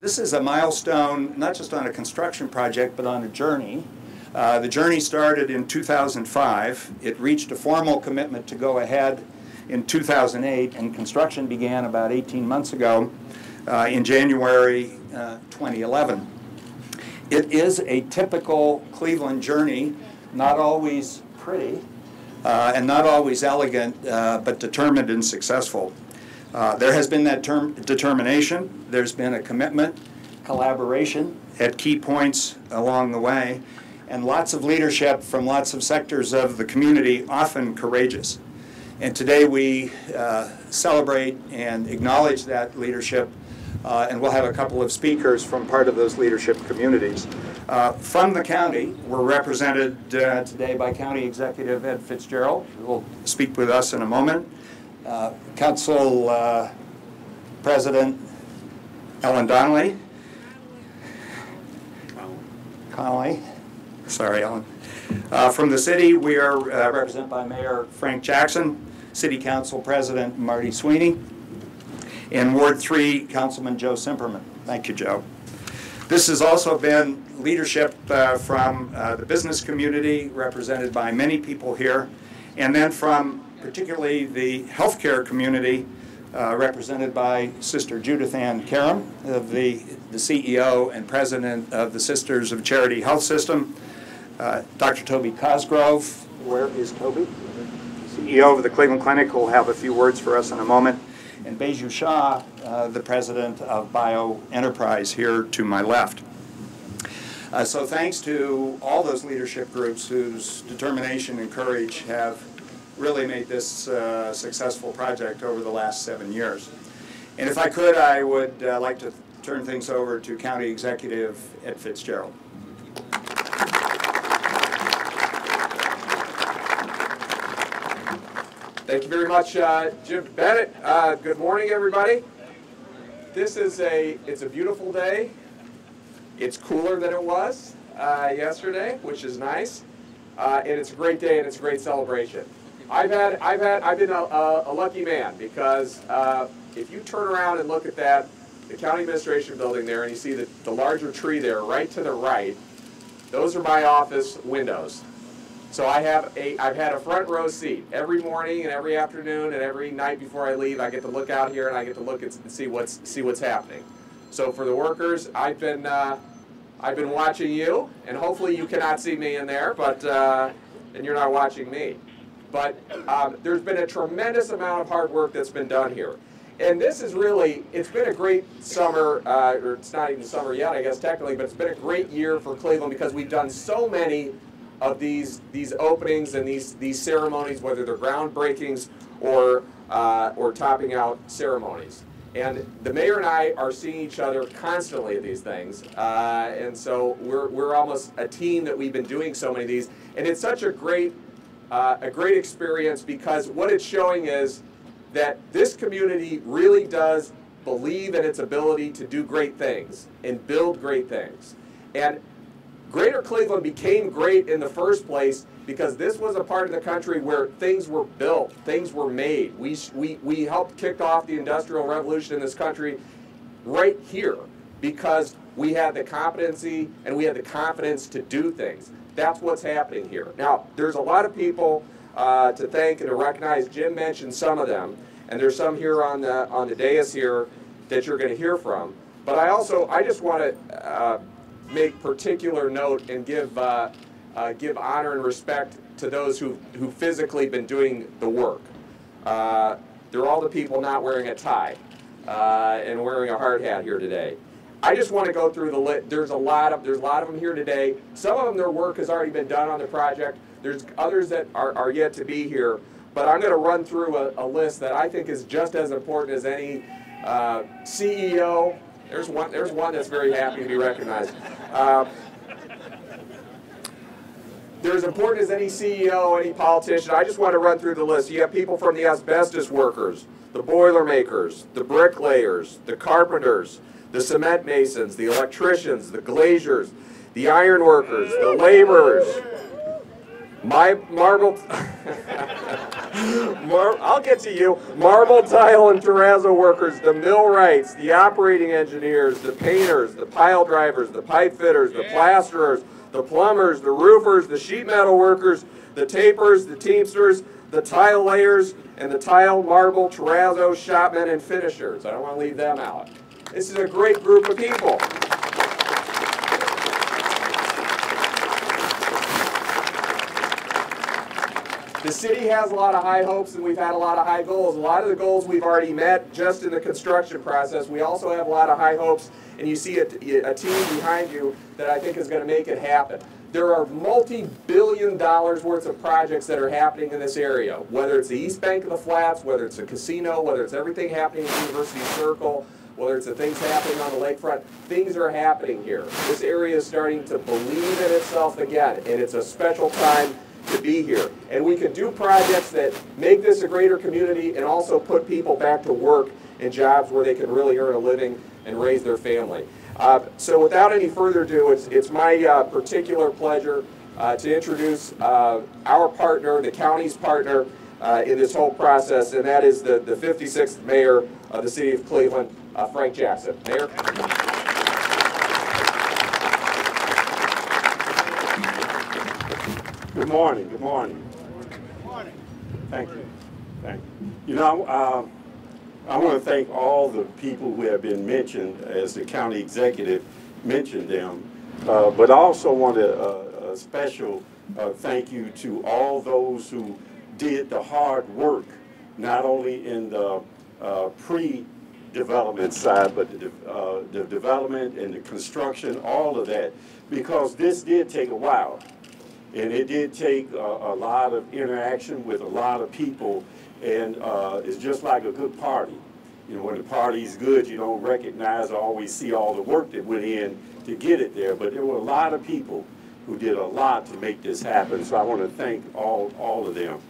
This is a milestone, not just on a construction project, but on a journey. The journey started in 2005. It reached a formal commitment to go ahead in 2008, and construction began about 18 months ago in January 2011. It is a typical Cleveland journey, not always pretty and not always elegant, but determined and successful. There has been that determination. There's been a commitment, collaboration at key points along the way, and lots of leadership from lots of sectors of the community, often courageous. And today we celebrate and acknowledge that leadership, and we'll have a couple of speakers from part of those leadership communities. From the county, we're represented today by County Executive FitzGerald, who will speak with us in a moment. Council President Ellen Donnelly. Connally. Sorry, Ellen. From the city, we are represented by Mayor Frank Jackson, City Council President Marty Sweeney, and Ward 3 Councilman Joe Cimperman. Thank you, Joe. This has also been leadership from the business community, represented by many people here, and then from particularly the healthcare community, represented by Sister Judith Ann Karam, the CEO and President of the Sisters of Charity Health System, Dr. Toby Cosgrove, where is Toby? CEO of the Cleveland Clinic, who will have a few words for us in a moment, and Baiju Shah, the President of Bio Enterprise, here to my left. So thanks to all those leadership groups whose determination and courage have really made this a successful project over the last 7 years. And if I could, I would like to turn things over to County Executive FitzGerald. Thank you very much, Jim Bennett. Good morning, everybody. It's a beautiful day. It's cooler than it was yesterday, which is nice. And it's a great day and it's a great celebration. I've been a lucky man, because if you turn around and look at the county administration building there, and you see the larger tree there right to the right, those are my office windows. So I've had a front row seat every morning and every afternoon and every night before I leave. I get to look out here and I get to look and see what's happening. So for the workers, I've been watching you, and hopefully you cannot see me in there, but and you're not watching me. But there's been a tremendous amount of hard work that's been done here. And this is really, it's been a great summer, or it's not even summer yet, I guess, technically, but it's been a great year for Cleveland, because we've done so many of these openings and these ceremonies, whether they're groundbreakings or topping out ceremonies. And the mayor and I are seeing each other constantly at these things, and so we're almost a team that we've been doing so many of these. And it's such a great experience, because what it's showing is that this community really does believe in its ability to do great things and build great things. And Greater Cleveland became great in the first place because this was a part of the country where things were built, things were made. We helped kick off the Industrial Revolution in this country right here, because we had the competency and we had the confidence to do things. That's what's happening here. Now, there's a lot of people to thank and to recognize. Jim mentioned some of them, and there's some here on the dais here that you're going to hear from. But I just want to make particular note and give honor and respect to those who physically been doing the work. They're all the people not wearing a tie and wearing a hard hat here today. I just want to go through the list. There's a lot of them here today. Some of them, their work has already been done on the project. There's others that are yet to be here. But I'm going to run through a list that I think is just as important as any CEO. There's one that's very happy to be recognized. They're as important as any CEO, any politician. I just want to run through the list. You have people from the asbestos workers, the boiler makers, the bricklayers, the carpenters, the cement masons, the electricians, the glaziers, the ironworkers, the laborers. My marble... I'll get to you. Marble, tile, and terrazzo workers, the millwrights, the operating engineers, the painters, the pile drivers, the pipe fitters, the plasterers, the plumbers, the roofers, the sheet metal workers, the tapers, the teamsters, the tile layers, and the tile, marble, terrazzo, shopmen, and finishers. I don't want to leave them out. This is a great group of people. The city has a lot of high hopes, and we've had a lot of high goals. A lot of the goals we've already met just in the construction process. We also have a lot of high hopes, and you see a team behind you that I think is going to make it happen. There are multi-billion dollars worth of projects that are happening in this area, whether it's the East Bank of the Flats, whether it's a casino, whether it's everything happening in University Circle, whether it's the things happening on the lakefront. Things are happening here. This area is starting to believe in itself again, and it's a special time to be here. And we can do projects that make this a greater community and also put people back to work in jobs where they can really earn a living and raise their family. So without any further ado, it's my particular pleasure to introduce our partner, the county's partner in this whole process, and that is the 56th mayor of the city of Cleveland, Frank Jackson. Mayor. Good morning. Good morning. Good morning. Thank you. Thank you. You know, I want to thank all the people who have been mentioned, as the county executive mentioned them, but I also want a special thank you to all those who did the hard work, not only in the pre-development side, but the development and the construction, all of that, because this did take a while. And it did take a lot of interaction with a lot of people, and it's just like a good party. You know, when the party's good, you don't recognize or always see all the work that went in to get it there, but there were a lot of people who did a lot to make this happen, so I want to thank all of them.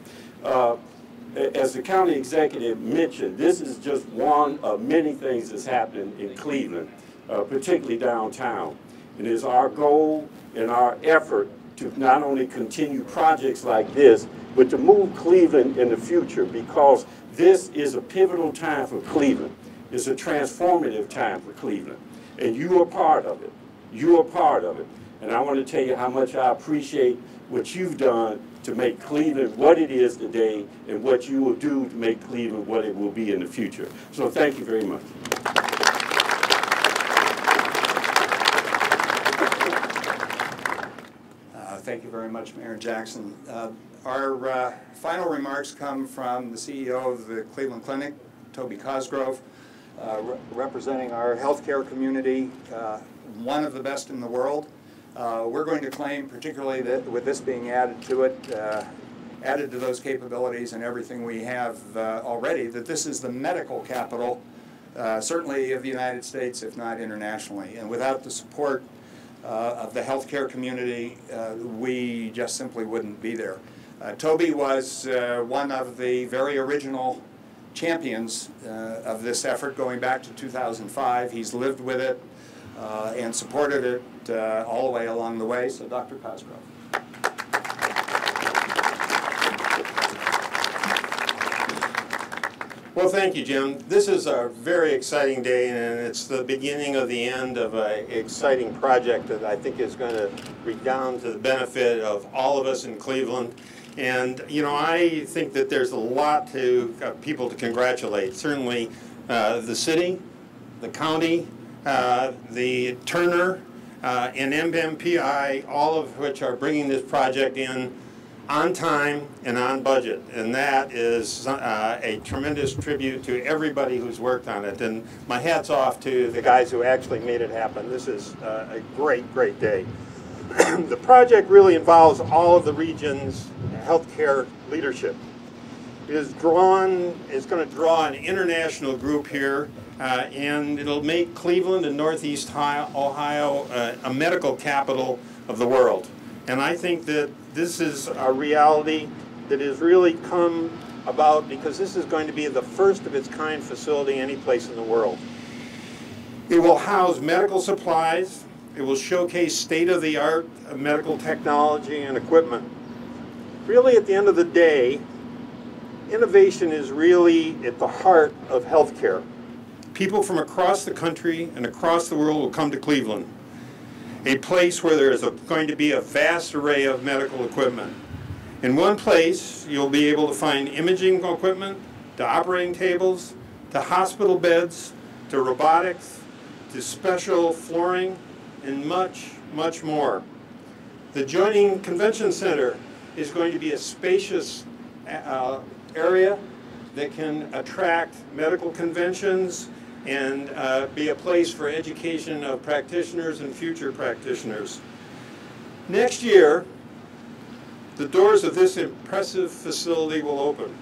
As the county executive mentioned, this is just one of many things that's happening in Cleveland, particularly downtown. And it's our goal and our effort to not only continue projects like this, but to move Cleveland in the future, because this is a pivotal time for Cleveland. It's a transformative time for Cleveland. And you are part of it. You are part of it. And I want to tell you how much I appreciate what you've done to make Cleveland what it is today, and what you will do to make Cleveland what it will be in the future. So thank you very much. Thank you very much, Mayor Jackson. Our final remarks come from the CEO of the Cleveland Clinic, Toby Cosgrove, representing our healthcare community, one of the best in the world. We're going to claim, particularly that with this being added to it, added to those capabilities and everything we have already, that this is the medical capital, certainly of the United States, if not internationally. And without the support of the healthcare community, we just simply wouldn't be there. Toby was one of the very original champions of this effort going back to 2005. He's lived with it and supported it all the way along the way. So Dr. Cosgrove. Well, thank you, Jim. This is a very exciting day, and it's the beginning of the end of an exciting project that I think is going to redound to the benefit of all of us in Cleveland. And, you know, I think that there's a lot to people to congratulate. Certainly the city, the county, the Turner, and MMPI, all of which are bringing this project in on time and on budget, and that is a tremendous tribute to everybody who's worked on it. And my hat's off to the guys who actually made it happen. This is a great, great day. The project really involves all of the region's healthcare leadership. It's going to draw an international group here, and it'll make Cleveland and Northeast Ohio a medical capital of the world. And I think that this is a reality that has really come about because this is going to be the first of its kind facility any place in the world. It will house medical supplies. It will showcase state-of-the-art medical technology and equipment. Really, at the end of the day, innovation is really at the heart of healthcare. People from across the country and across the world will come to Cleveland, a place where there is going to be a vast array of medical equipment. In one place, you'll be able to find imaging equipment, to operating tables, to hospital beds, to robotics, to special flooring, and much, much more. The adjoining convention center is going to be a spacious area that can attract medical conventions and be a place for education of practitioners and future practitioners. Next year, the doors of this impressive facility will open.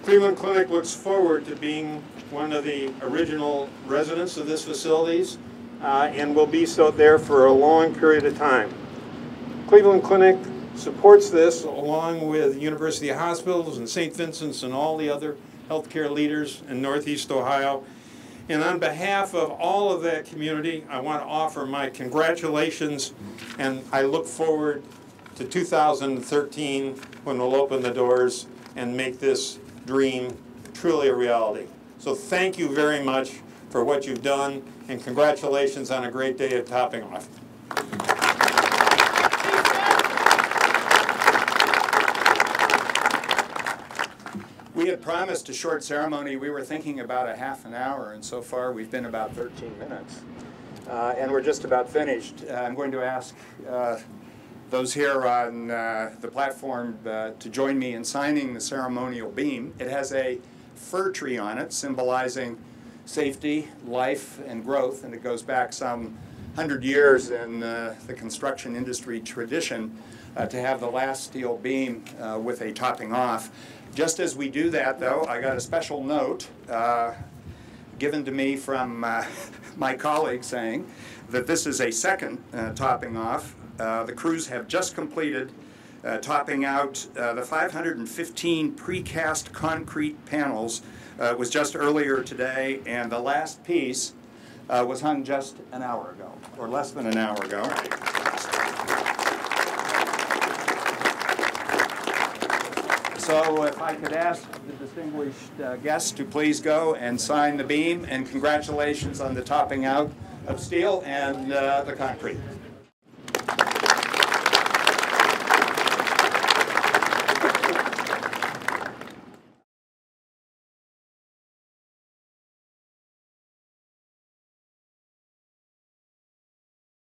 Cleveland Clinic looks forward to being one of the original residents of this facilities and will be so there for a long period of time. Cleveland Clinic supports this along with University Hospitals and St. Vincent's and all the other healthcare leaders in Northeast Ohio. And on behalf of all of that community, I want to offer my congratulations, and I look forward to 2013 when we'll open the doors and make this dream truly a reality. So thank you very much for what you've done, and congratulations on a great day of topping off. We had promised a short ceremony. We were thinking about a half an hour, and so far we've been about 13 minutes. And we're just about finished. I'm going to ask those here on the platform to join me in signing the ceremonial beam. It has a fir tree on it, symbolizing safety, life, and growth, and it goes back some 100 years in the construction industry tradition to have the last steel beam with a topping off. Just as we do that, though, I got a special note given to me from my colleague saying that this is a second topping off. The crews have just completed topping out the 515 precast concrete panels. It was just earlier today, and the last piece was hung just an hour ago, or less than an hour ago. So if I could ask the distinguished guests to please go and sign the beam, and congratulations on the topping out of steel and the concrete.